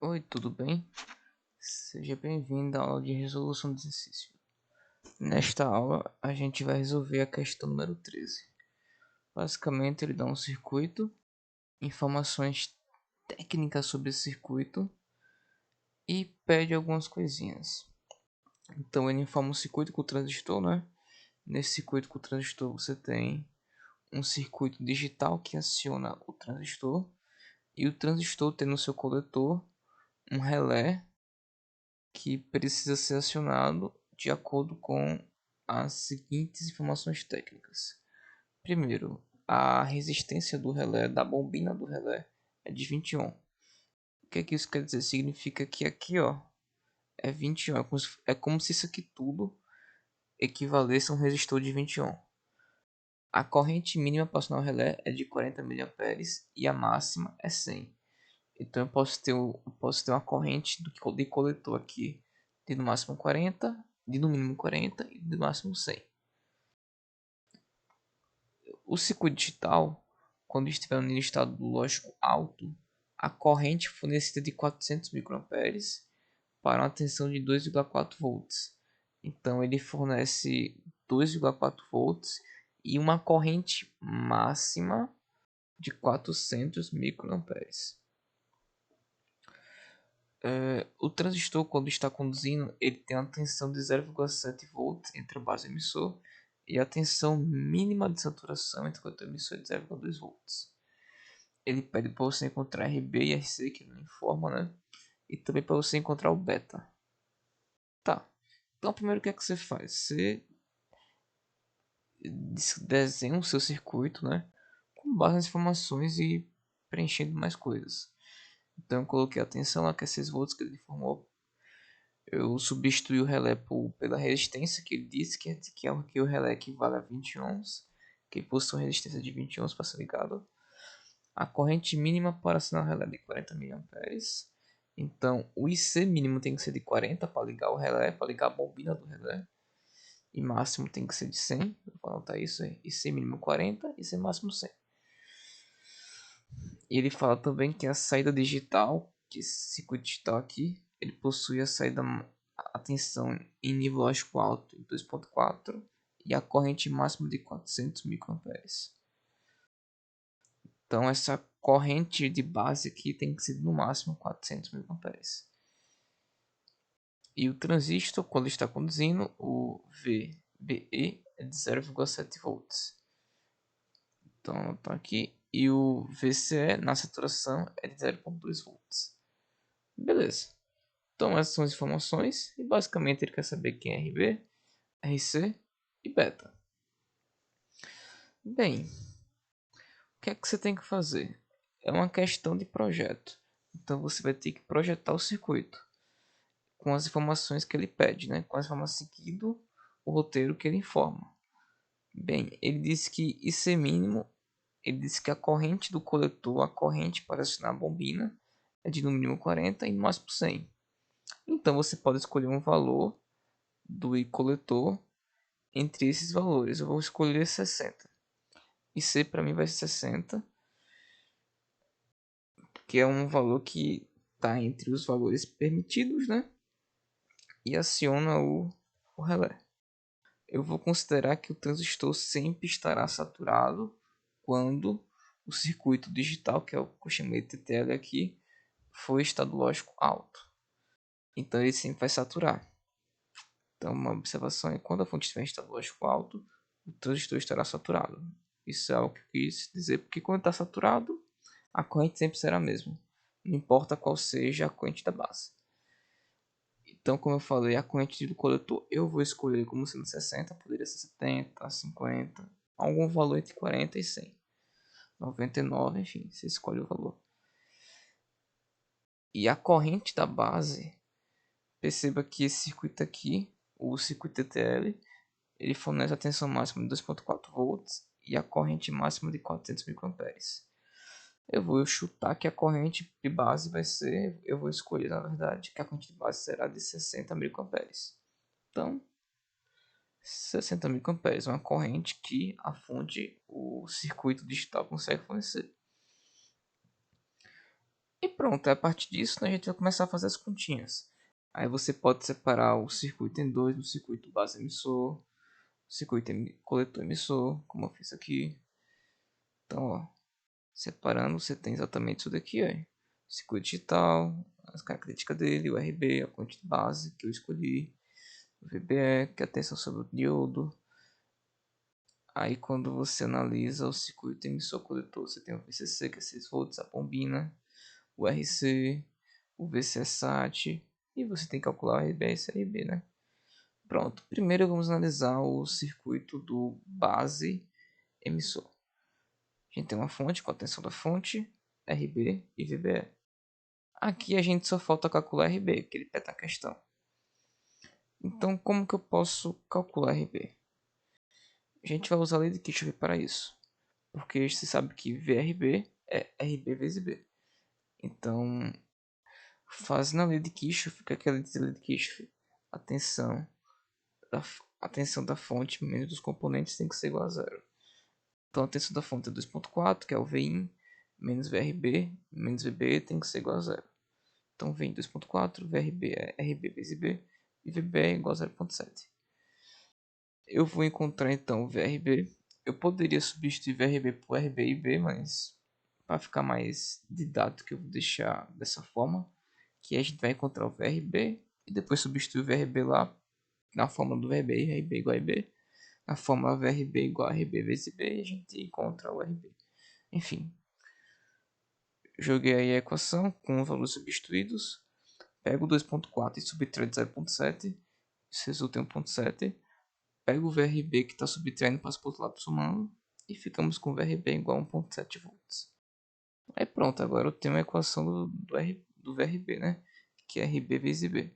Oi, tudo bem? Seja bem-vindo à aula de resolução de exercício. Nesta aula, a gente vai resolver a questão número 13. Basicamente, ele dá um circuito, informações técnicas sobre esse circuito e pede algumas coisinhas. Então, ele informa o circuito com o transistor, né? Nesse circuito com o transistor, você tem um circuito digital que aciona o transistor e o transistor tem no seu coletor um relé que precisa ser acionado de acordo com as seguintes informações técnicas. Primeiro, a resistência do relé, da bobina do relé, é de 20 ohm. O que é que isso quer dizer? Significa que aqui, ó, é 20 ohm. É como se isso aqui tudo equivalesse a um resistor de 20 ohm. A corrente mínima para acionar o relé é de 40 mA e a máxima é 100. Então eu posso ter uma corrente de coletor aqui de no máximo 40, de no mínimo 40 e de no máximo 100. O circuito digital, quando estiver no estado lógico alto, a corrente fornecida de 400 microamperes para uma tensão de 2,4 volts. Então ele fornece 2,4 volts e uma corrente máxima de 400 microamperes. O transistor, quando está conduzindo, ele tem uma tensão de 0,7 volts entre a base e o emissor e a tensão mínima de saturação entre o coletor e o emissor é de 0,2 volts. Ele pede para você encontrar RB e RC, que ele informa, né? E também para você encontrar o beta. Tá. Então, primeiro o que é que você faz? Você desenha o seu circuito, né? Com base nas informações e preenchendo mais coisas. Então, eu coloquei a tensão lá, que é 6 volts, que ele informou. Eu substituí o relé pela resistência que ele disse que o relé equivale a 20 ohms, que possui uma resistência de 20 ohms para ser ligado. A corrente mínima para acionar o relé é de 40 mA. Então, o IC mínimo tem que ser de 40 para ligar o relé, para ligar a bobina do relé. E máximo tem que ser de 100. Vou anotar isso aí. IC mínimo 40, IC máximo 100. E ele fala também que a saída digital, que esse circuito digital aqui, ele possui a tensão em nível lógico alto em 2,4 e a corrente máxima de 400 microamperes. Então essa corrente de base aqui tem que ser no máximo 400 microamperes. E o transistor, quando está conduzindo, o VBE é de 0,7 volts. Então tá aqui. E o VCE na saturação é de 0,2 volts. Beleza. Então essas são as informações e basicamente ele quer saber quem é RB, RC e beta. Bem, o que é que você tem que fazer? É uma questão de projeto. Então você vai ter que projetar o circuito com as informações que ele pede, né? Com as informações seguindo o roteiro que ele informa. Bem, ele disse que IC mínimo, ele disse que a corrente do coletor, a corrente para acionar a bobina, é de no mínimo 40 e no máximo 100. Então você pode escolher um valor do coletor entre esses valores. Eu vou escolher 60. E C para mim vai ser 60, que é um valor que está entre os valores permitidos, né? E aciona o relé. Eu vou considerar que o transistor sempre estará saturado quando o circuito digital, que é o que eu chamei de TTL aqui, for estado lógico alto. Então ele sempre vai saturar. Então uma observação é quando a fonte estiver em estado lógico alto, o transistor estará saturado. Isso é o que eu quis dizer, porque quando está saturado, a corrente sempre será a mesma. Não importa qual seja a corrente da base. Então, como eu falei, a corrente do coletor eu vou escolher como sendo 60, poderia ser 70, 50, algum valor entre 40 e 100. 99, enfim, você escolhe o valor. E a corrente da base, perceba que esse circuito aqui, o circuito TTL, ele fornece a tensão máxima de 2,4 volts e a corrente máxima de 400 microamperes. Eu vou chutar que a corrente de base vai ser, eu vou escolher na verdade, que a corrente de base será de 60 microamperes. Então, 60 microamperes é uma corrente que a fonte, o circuito digital consegue fornecer. E pronto, a partir disso, né, a gente vai começar a fazer as continhas. Aí você pode separar o circuito em dois, no circuito base emissor, circuito coletor emissor, como eu fiz aqui. Então, ó, separando, você tem exatamente isso daqui, ó. Circuito digital, as características dele, o RB, a fonte base que eu escolhi, o VBE, que é a tensão sobre o diodo. Aí quando você analisa o circuito emissor coletor, você tem o VCC, que é 6 volts, a bombina, o RC, o VCSAT, e você tem que calcular o RB e SRB, né? Pronto, primeiro vamos analisar o circuito do base emissor. A gente tem uma fonte com a tensão da fonte, RB e VBE. Aqui a gente só falta calcular RB, que ele peta a questão. Então, como que eu posso calcular RB? A gente vai usar a lei de Kirchhoff para isso, porque você sabe que VRB é RB vezes B. Então, fazendo a lei de Kirchhoff, o que é a lei de Kirchhoff? A tensão a tensão da fonte menos dos componentes tem que ser igual a zero. Então, a tensão da fonte é 2.4, que é o Vin, menos VRB, menos VB tem que ser igual a zero. Então, Vin 2.4, VRB é RB vezes B, e VB é igual a 0.7. Eu vou encontrar então o VRB. Eu poderia substituir VRB por RB e B, mas para ficar mais didático eu vou deixar dessa forma, que a gente vai encontrar o VRB e depois substituir o VRB lá na fórmula do VRB, RB igual a RB, na fórmula VRB igual a RB vezes B, e a gente encontra o RB. Enfim, joguei aí a equação com os valores substituídos, pego 2.4 e subtraio de 0.7, isso resulta em 1.7. Pego o VRB que está subtraindo, passo para o outro lado somando, e ficamos com o VRB igual a 1.7 volts. Aí pronto, agora eu tenho a equação do VRB, né? Que é RB vezes B.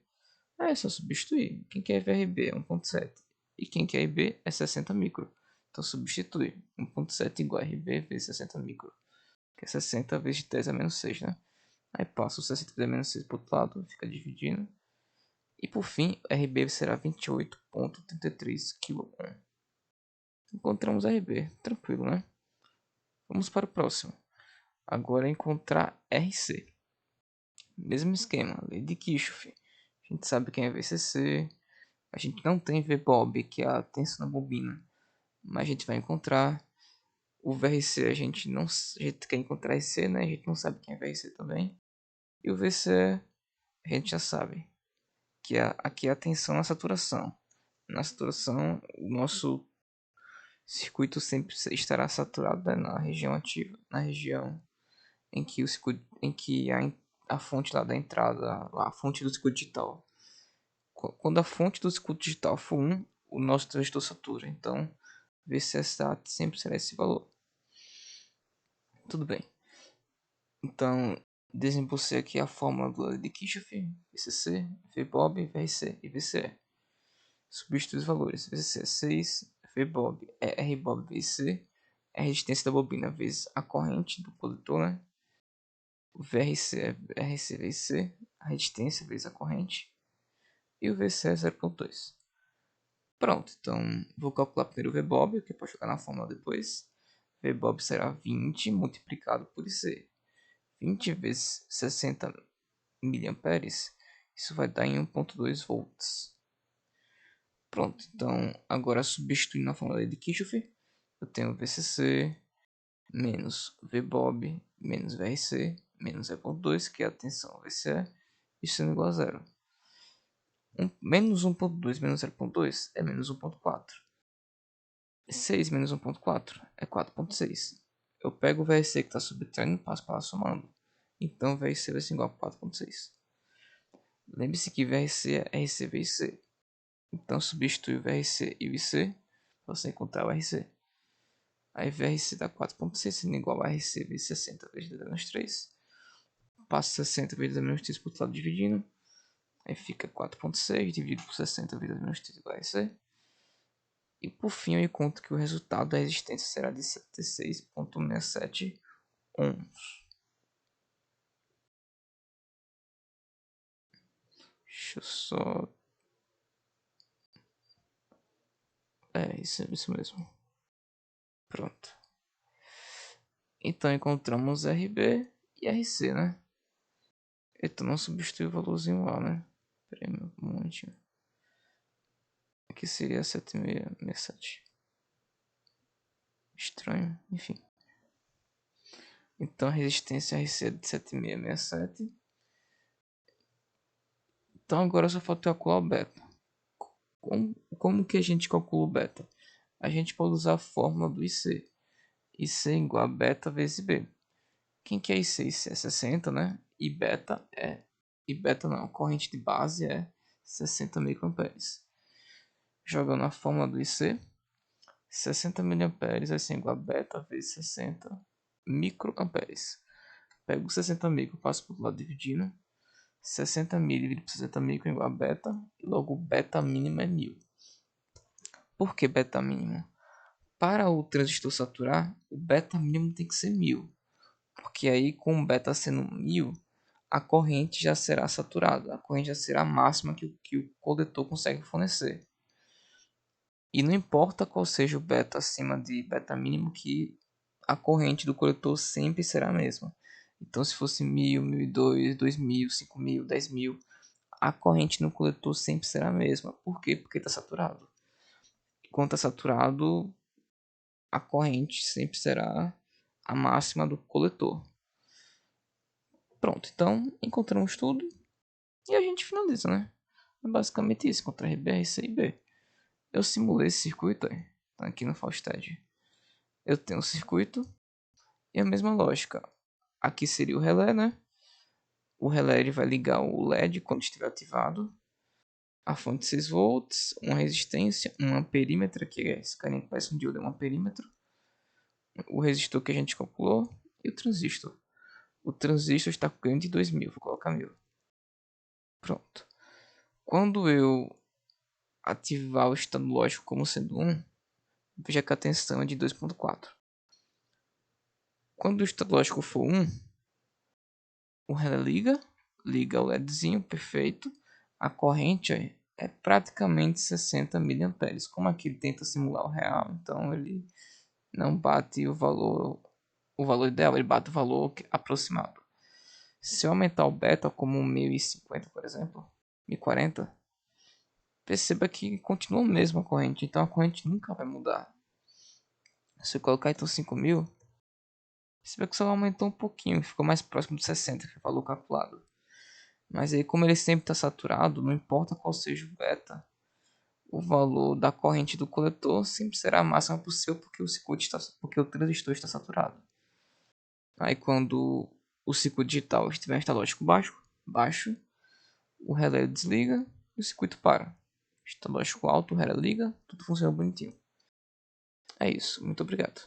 Aí é só substituir. Quem quer VRB é 1.7 e quem quer IB é 60 micro. Então substitui 1.7 igual a RB vezes 60 micro, que é 60 vezes 10 a menos 6, né? Aí passo o 60 vezes a menos 6 para o outro lado, fica dividindo. E por fim, o RB será 28,33 kΩ. Encontramos RB, tranquilo, né? Vamos para o próximo. Agora é encontrar RC. Mesmo esquema, lei de Kirchhoff. A gente sabe quem é VCC. A gente não tem VBob, que é a tensão na bobina. Mas a gente vai encontrar. O VRC a gente não. A gente quer encontrar RC, né? A gente não sabe quem é VRC também. E o VC a gente já sabe. Que aqui é a tensão na saturação. Na saturação, o nosso circuito sempre estará saturado, né, na região ativa, na região em que o circuito, em que a fonte lá da entrada, a fonte do circuito digital, quando a fonte do circuito digital for 1, o nosso transistor satura. Então, VCSAT sempre será esse valor. Tudo bem. Então, desembolsei aqui a fórmula do de Kirchhoff, VCC, VBob, VRC e VCE. Substitui os valores. VCC é 6, VBob é RBob vezes C, é a resistência da bobina vezes a corrente do coletor, né? O VRC é RC vezes C, a resistência vezes a corrente. E o VC é 0.2. Pronto, então vou calcular primeiro o VBob, que é para jogar na fórmula depois. VBob será 20 multiplicado por IC. 20 vezes 60 mA, isso vai dar em 1.2 volts. Pronto, então agora substituindo na fórmula de Kirchhoff, eu tenho VCC menos VBob menos VRC menos 0.2, que é a tensão VCE, isso sendo igual a zero. Menos 1.2 menos 0.2 é menos 1.4. 6 menos 1.4 é 4.6. Eu pego o VRC que está subtraindo e passo para lá somando. Então o VRC vai ser igual a 4.6. Lembre-se que VRC é RC vezes C. Então substitui o VRC e o IC para você encontrar o RC. Aí VRC dá 4.6 sendo igual a RC vezes 60 vezes 10 menos 3. Passo 60 vezes 10 menos 3 para o outro lado dividindo. Aí fica 4.6 dividido por 60 vezes 10 menos 3 igual a RC. E por fim eu encontro que o resultado da resistência será de 76,67 ohms. Deixa eu só... É, isso mesmo. Pronto. Então encontramos RB e RC, né? Eita, não substitui o valorzinho lá, né? Prêmio, um monte. Aqui seria 7667. Estranho, enfim. Então a resistência RC é de 7667. Então agora só falta calcular o beta. Como que a gente calcula o beta? A gente pode usar a fórmula do IC. IC é igual a beta vezes B. Quem que é IC? IC é 60, né? E beta é... E beta não, a corrente de base é 60 microamperes. Jogando a fórmula do IC, 60 miliamperes vai ser igual a beta vezes 60 microamperes. Pego 60 micro, passo para o lado dividindo. 60 mil dividido por 60 micro é igual a beta. E logo beta mínima é 1000. Por que beta mínima? Para o transistor saturar, o beta mínimo tem que ser 1000. Porque aí com o beta sendo 1000, a corrente já será saturada. A corrente já será a máxima que o coletor consegue fornecer. E não importa qual seja o beta acima de beta mínimo, que a corrente do coletor sempre será a mesma. Então se fosse 1000, 1002, 2000, 5000, 10.000, a corrente no coletor sempre será a mesma. Por quê? Porque está saturado. Quando está saturado, a corrente sempre será a máxima do coletor. Pronto, então encontramos tudo e a gente finaliza, né? É basicamente isso, encontrar RB, RC e B. Eu simulei esse circuito aí, tá aqui no Fausted. Eu tenho um circuito e a mesma lógica. Aqui seria o relé, né? O relé ele vai ligar o LED quando estiver ativado. A fonte 6 volts, uma resistência, um amperímetro, que é esse carinha que parece um diodo, é um amperímetro. O resistor que a gente calculou e o transistor. O transistor está com ganho de 2000, vou colocar 1000. Pronto. Quando eu ativar o estado lógico como sendo 1, veja que a tensão é de 2.4. Quando o estado lógico for 1, o relé liga o LEDzinho, perfeito. A corrente é praticamente 60 mA. Como aqui ele tenta simular o real, então ele não bate o valor ideal, ele bate o valor aproximado. Se eu aumentar o beta como 1050, por exemplo, 1040, perceba que continua a mesma corrente, então a corrente nunca vai mudar. Se eu colocar então 5000, perceba que só aumentou um pouquinho, ficou mais próximo de 60, que é o valor calculado. Mas aí, como ele sempre está saturado, não importa qual seja o beta, o valor da corrente do coletor sempre será a máxima possível porque o transistor está saturado. Aí, quando o ciclo digital estiver em estado lógico baixo, o relé desliga e o circuito para. Estado lógico alto, o relé liga, tudo funciona bonitinho. É isso, muito obrigado.